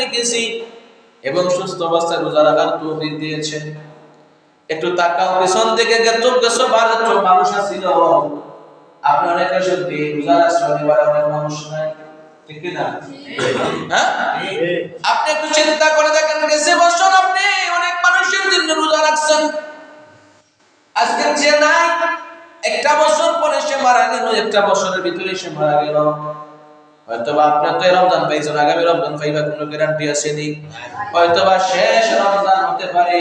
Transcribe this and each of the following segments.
রেখেছি এবং সুস্থ অবস্থায় রোজা রাখার তৌফিক দিয়েছেন। একটু তাকাও পেছন থেকে গেছো মানুষ ছিল, আপনি অনেক সত্যি রোজা রাখছেন, এবার অনেক মানুষ নাই, ঠিক কি না? হ্যাঁ, আপনি একটু চিন্তা করে দেখেন গেছে বছর আপনি অনেক মানুষের জন্য রোজা রাখছেন, আজকে যে নাই একটা বছর পরে সে মারা গেল, একটা বছরের ভিতরে সে মারা গেল। হয়তোবা আপনি তো রমজান পাইছেন, আগামী রমজান পাইবার কোনো গ্যারান্টি আছে নি? হয়তোবা শেষ রমজান হতে পারে।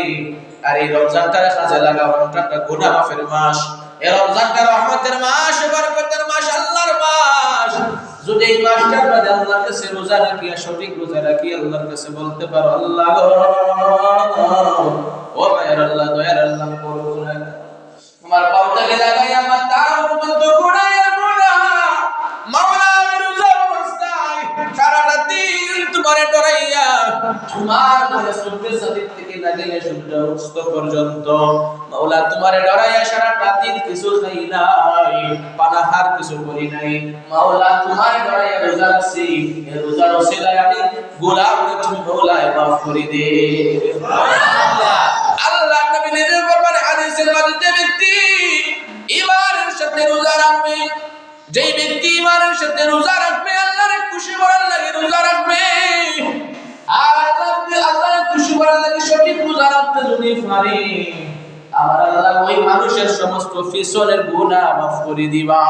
আর এই রমজানটা কাজে লাগাও, রমজানটা গুনাহ মাফের মাস, এই রমজানটা রহমতের মাস, বরকতের মাস, আল্লাহর মাস। যদি এই মাসটার মধ্যে আল্লাহর কাছে রোজা রাখি, সঠিক রোজা রাখি, আল্লাহর কাছে বলতে পারো, আল্লাহ ও মায়ের আল্লাহ, দয়ার আল্লাহ, তোমার পাওটাকে লাগাই আমার তার পর্যন্ত গুনাহের গুনাহ মাওলা, আমি রোজা অবস্থায় সারাটা দিন তোমারে ডরাইয়া তোমার ঘরে সূর্যের সাদিক থেকে লাগিয়ে সূর্য অস্ত পর্যন্ত মাওলা তোমারে ডরাইয়া সারাটা দিন কিছু খাই নাই, পানাহার কিছু করি নাই মাওলা, তোমারে ডরাইয়া রোজা রাখছি। এই রোজার ওসিলায় আমি গুনাহগুলো তুমি মাওলা মাফ করে দে। সুবহানাল্লাহ। আল্লাহ নবী নিজের বর্ণনা হাদিসের মধ্যে ব্যক্তি ঈমানের সাথে রোজা রাখবে, যেই ব্যক্তি ঈমানের সাথে রোজা রাখবে, আল্লাহর খুশি করার লাগি রোজা রাখবে, আর আল্লাহর খুশি করার লাগি সঠিক রোজা রাখতে যদি পারে, আমার আল্লাহ ওই মানুষের সমস্ত পিছনের গুনাহ মাফ করে দিবা।